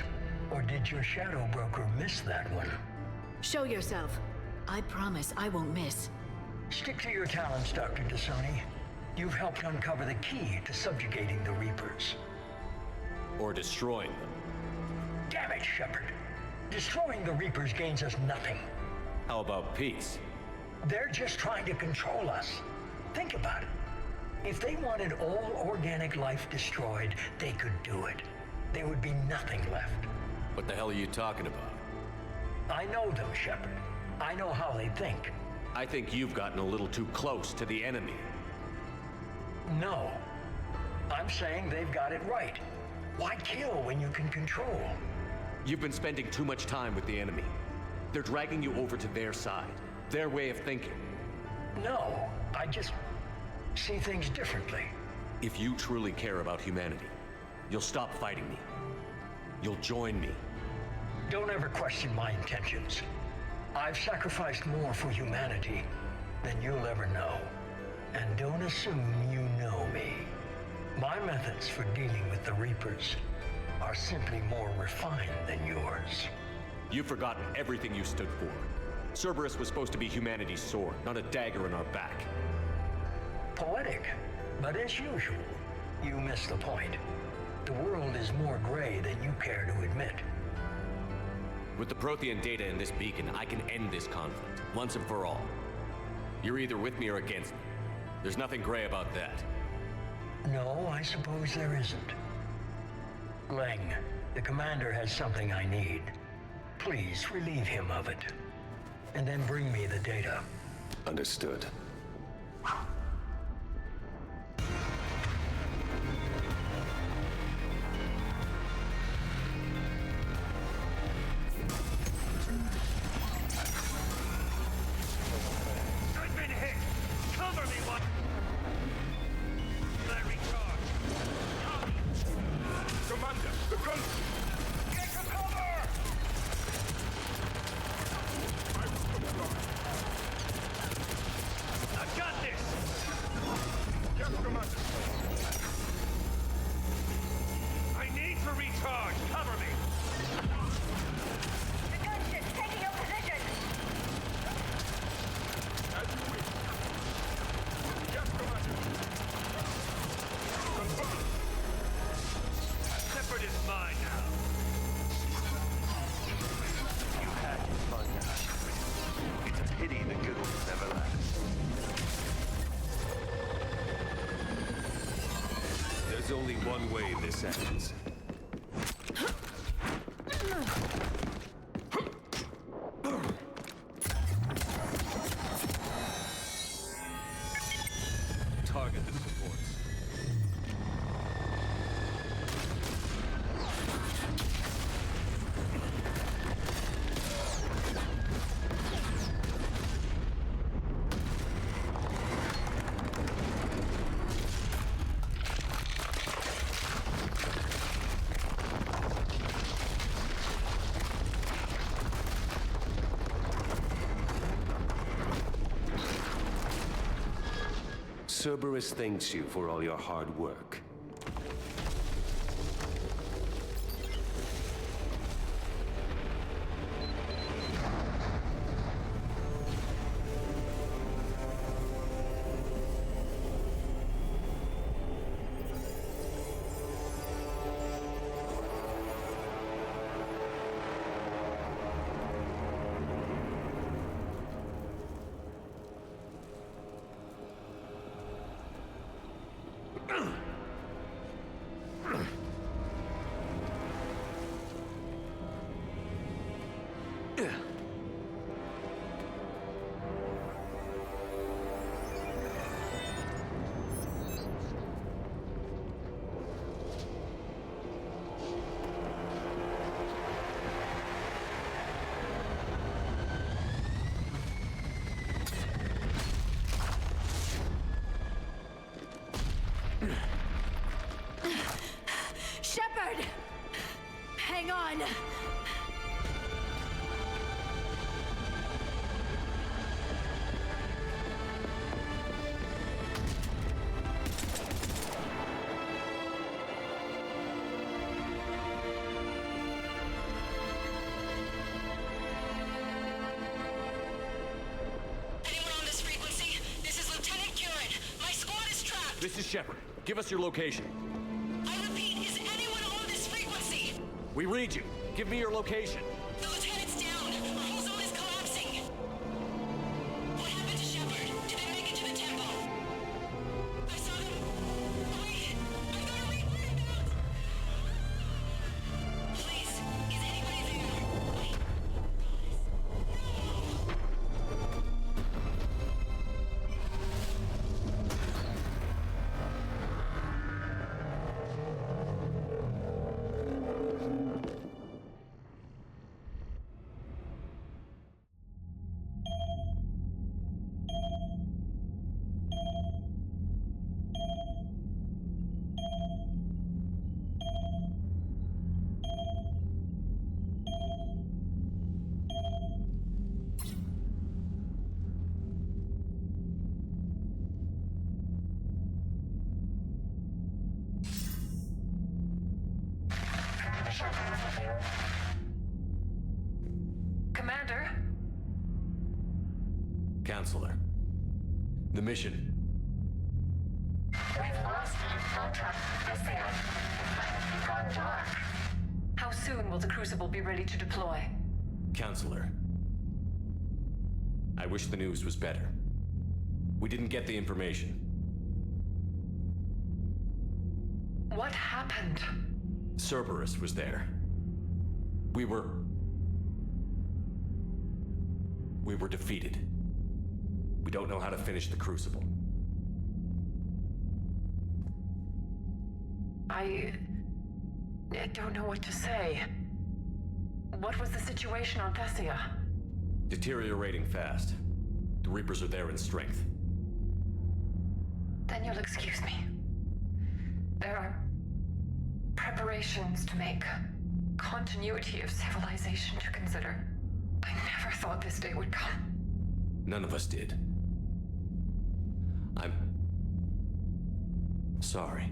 Or did your shadow broker miss that one? Show yourself. I promise I won't miss. Stick to your talents, Dr. Dasoni. You've helped uncover the key to subjugating the Reapers. Or destroying them. Damn it, Shepard. Destroying the Reapers gains us nothing. How about peace? They're just trying to control us. Think about it. If they wanted all organic life destroyed, they could do it. There would be nothing left. What the hell are you talking about? I know them, Shepard. I know how they think. I think you've gotten a little too close to the enemy. No. I'm saying they've got it right. Why kill when you can control? You've been spending too much time with the enemy. They're dragging you over to their side. Their way of thinking. No, see things differently. If you truly care about humanity, you'll stop fighting me. You'll join me. Don't ever question my intentions. I've sacrificed more for humanity than you'll ever know. And don't assume you know me. My methods for dealing with the Reapers are simply more refined than yours. You've forgotten everything you stood for. Cerberus was supposed to be humanity's sword, not a dagger in our back. Poetic, but as usual, you miss the point. The world is more gray than you care to admit. With the Prothean data in this beacon, I can end this conflict, once and for all. You're either with me or against me. There's nothing gray about that. No, I suppose there isn't. Leng, the commander has something I need. Please relieve him of it. And then bring me the data. Understood. I've been hit! Cover me, one! Let recharge! Commander, the gun! Get to cover! I've got this! Yes, Commander. I need to recharge! Cover me! The gunship's taking up position! As you wish. Yes, Commander. Confirmed. Shepard is mine now. You had your fun now. It's a pity the good ones never last. There's only one way this ends. Target the supports. Cerberus thanks you for all your hard work. Shepard! Hang on! This is Shepard. Give us your location. I repeat, is anyone on this frequency? We read you. Give me your location. The lieutenant's down. Our whole zone is collapsing. What happened to Shepard? Did they make it to the temple? I saw them. Wait, I've got to refind out. Please, is anybody there? Wait. Commander? Counselor. The mission. We've lost contract with Cerія. It's gone dark. How soon will the Crucible be ready to deploy? Counselor. I wish the news was better. We didn't get the information. What happened? Cerberus was there. We were defeated. We don't know how to finish the Crucible. I don't know what to say. What was the situation on Thessia? Deteriorating fast. The Reapers are there in strength. Then you'll excuse me. There are preparations to make. Continuity of civilization to consider. I never thought this day would come. None of us did. I'm sorry.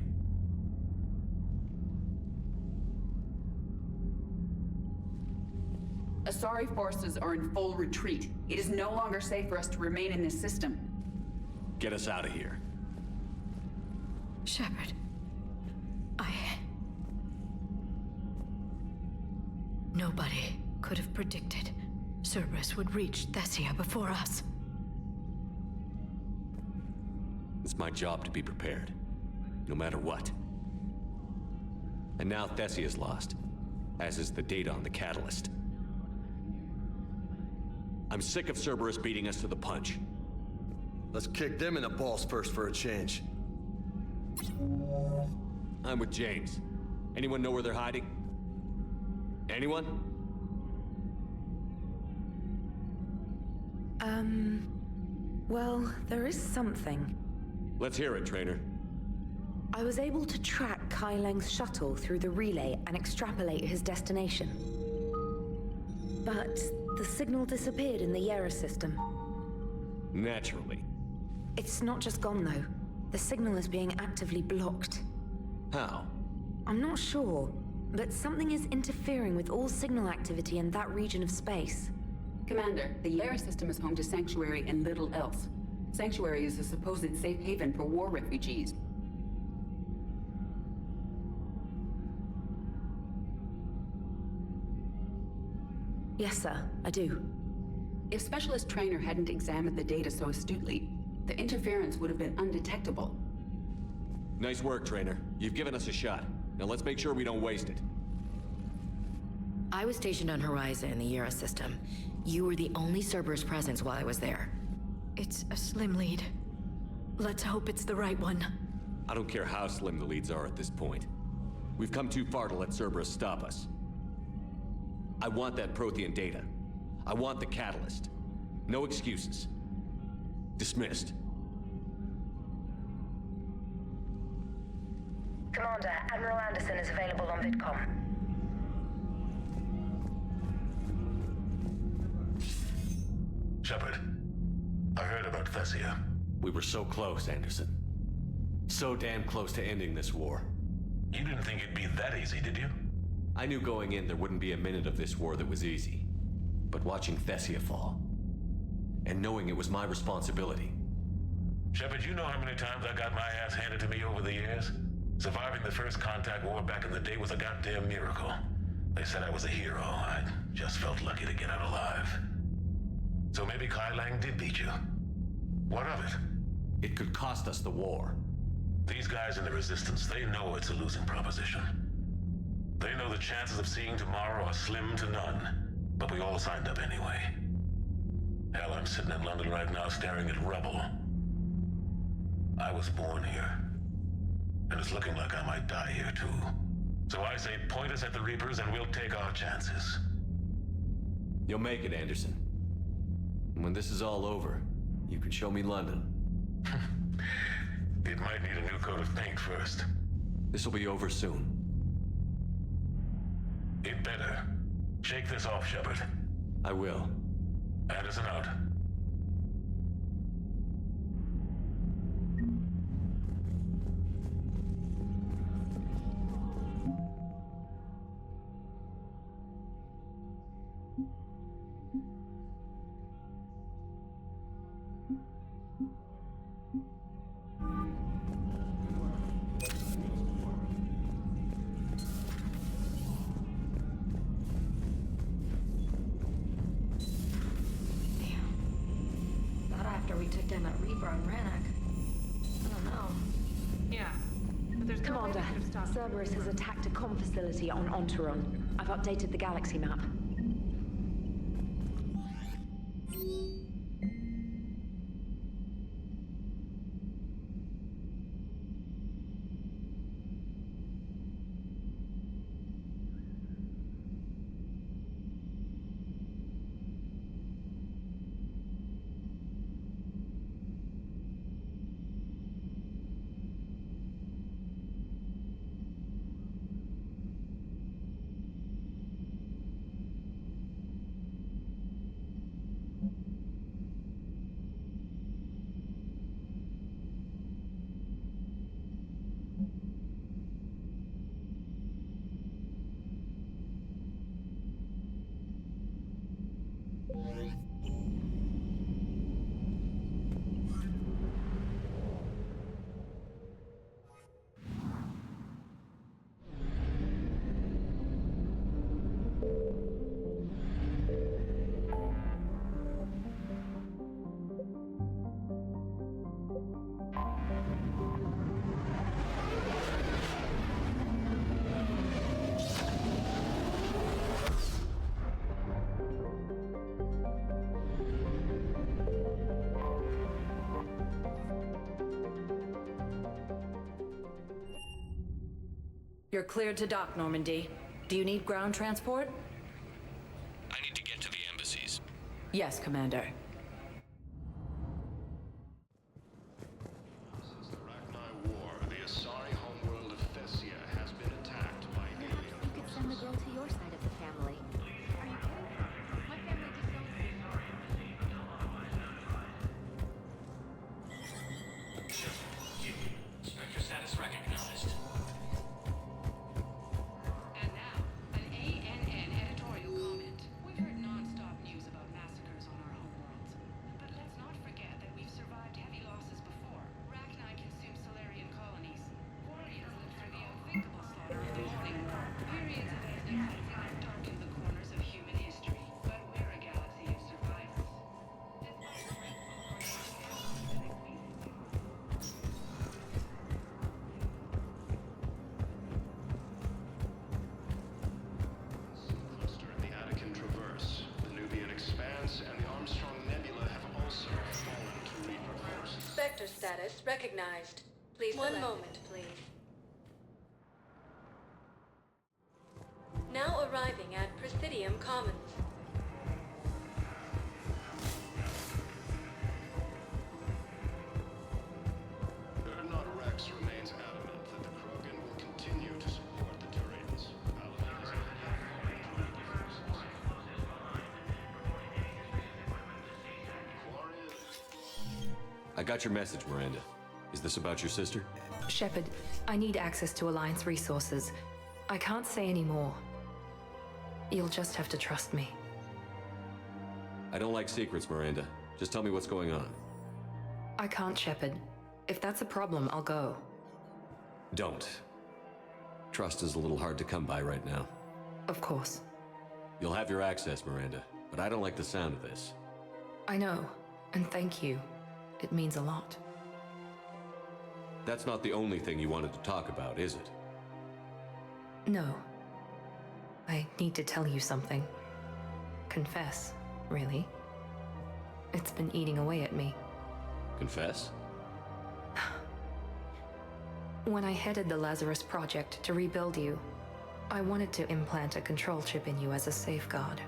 Asari forces are in full retreat. It is no longer safe for us to remain in this system. Get us out of here. Shepard. Nobody could have predicted Cerberus would reach Thessia before us. It's my job to be prepared, no matter what. And now Thessia's lost, as is the data on the catalyst. I'm sick of Cerberus beating us to the punch. Let's kick them in the balls first for a change. I'm with James. Anyone know where they're hiding? Anyone? Well, there is something. Let's hear it, Trainer. I was able to track Kai Leng's shuttle through the relay and extrapolate his destination. But the signal disappeared in the Yera system. Naturally. It's not just gone, though. The signal is being actively blocked. How? I'm not sure, but something is interfering with all signal activity in that region of space. Commander, the Yera system is home to Sanctuary and little else. Sanctuary is a supposed safe haven for war refugees. Yes, sir, I do. If Specialist Trainer hadn't examined the data so astutely, the interference would have been undetectable. Nice work, Trainer. You've given us a shot. Now let's make sure we don't waste it. I was stationed on Horizon in the Yera system. You were the only Cerberus presence while I was there. It's a slim lead. Let's hope it's the right one. I don't care how slim the leads are at this point. We've come too far to let Cerberus stop us. I want that Prothean data. I want the catalyst. No excuses. Dismissed. Commander, Admiral Anderson is available on VidCom. Shepard, I heard about Thessia. We were so close, Anderson. So damn close to ending this war. You didn't think it'd be that easy, did you? I knew going in there wouldn't be a minute of this war that was easy. But watching Thessia fall, and knowing it was my responsibility. Shepard, you know how many times I got my ass handed to me over the years? Surviving the first contact war back in the day was a goddamn miracle. They said I was a hero. I just felt lucky to get out alive. So maybe Kai Lang did beat you. What of it? It could cost us the war. These guys in the Resistance, they know it's a losing proposition. They know the chances of seeing tomorrow are slim to none. But we all signed up anyway. Hell, I'm sitting in London right now staring at rubble. I was born here. And it's looking like I might die here too. So I say point us at the Reapers and we'll take our chances. You'll make it, Anderson. And when this is all over, you can show me London. It might need a new coat of paint first. This'll be over soon. It better. Shake this off, Shepard. I will. Anderson out. Branagh. I don't know. Yeah, but there's Commander, Cerberus has attacked a comm facility on Ontaron. I've updated the galaxy map. You're cleared to dock, Normandy. Do you need ground transport? I need to get to the embassies. Yes, Commander. Since the Rachni War, the Asari homeworld of Thessia has been attacked by alien You could send the girl to your side of the family. Are you kidding? My family Spectre status recognized. And now, an ANN editorial comment. We've heard non-stop news about massacres on our homeworlds. But let's not forget that we've survived heavy losses before. Rachni consumed Solarian colonies. Warriors lived through the unthinkable slaughter of the Morning War. Periods of ethnic cleansing have darkened the corners of human history. But we're a galaxy of survivors. cluster in the Attican Traverse, the Nubian Expanse, and the Armstrong Nebula have also fallen to Reaper forces. Spectre status recognized. Please One moment, please. Now arriving at Presidium Commons. Erdnot Rex remains adamant that the Krogan will continue to support the Turians. Paladin is I got your message, Miranda. Is this about your sister? Shepard, I need access to Alliance resources. I can't say any more. You'll just have to trust me. I don't like secrets, Miranda. Just tell me what's going on. I can't, Shepard. If that's a problem, I'll go. Don't. Trust is a little hard to come by right now. Of course. You'll have your access, Miranda, but I don't like the sound of this. I know, and thank you. It means a lot. That's not the only thing you wanted to talk about, is it? No. I need to tell you something. Confess, really. It's been eating away at me. Confess? When I headed the Lazarus Project to rebuild you, I wanted to implant a control chip in you as a safeguard.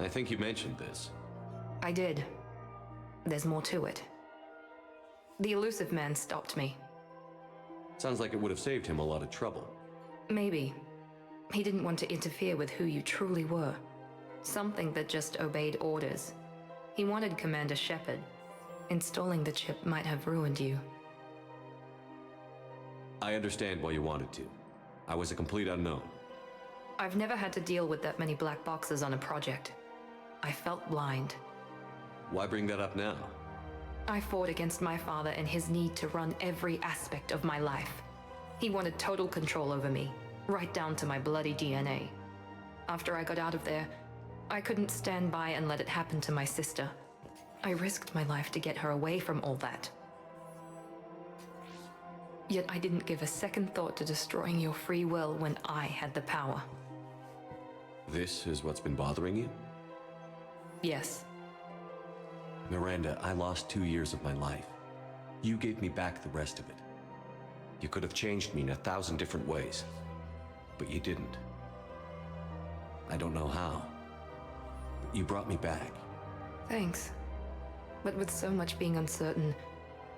I think you mentioned this. I did. There's more to it. The elusive man stopped me. Sounds like it would have saved him a lot of trouble. Maybe. He didn't want to interfere with who you truly were. Something that just obeyed orders. He wanted Commander Shepard. Installing the chip might have ruined you. I understand why you wanted to. I was a complete unknown. I've never had to deal with that many black boxes on a project. I felt blind. Why bring that up now? I fought against my father and his need to run every aspect of my life. He wanted total control over me, right down to my bloody DNA. After I got out of there, I couldn't stand by and let it happen to my sister. I risked my life to get her away from all that. Yet I didn't give a second thought to destroying your free will when I had the power. This is what's been bothering you? Yes. Miranda, I lost 2 years of my life. You gave me back the rest of it. You could have changed me in 1,000 different ways, but you didn't. I don't know how, but you brought me back. Thanks. But with so much being uncertain,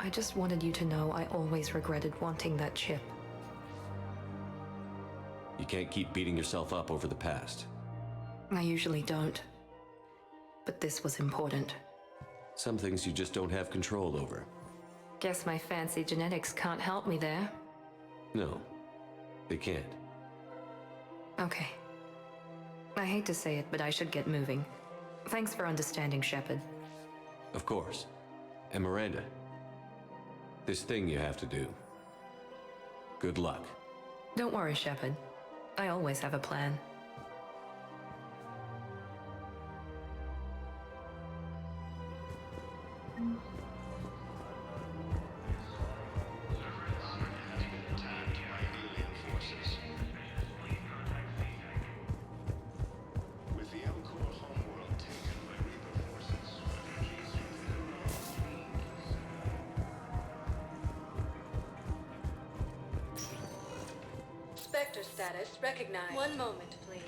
I just wanted you to know I always regretted wanting that chip. You can't keep beating yourself up over the past. I usually don't. But this was important. Some things you just don't have control over. Guess my fancy genetics can't help me there. No, they can't. Okay. I hate to say it, but I should get moving. Thanks for understanding, Shepard. Of course. And Miranda, this thing you have to do. Good luck. Don't worry, Shepard. I always have a plan. Spectre status recognized. One moment, please.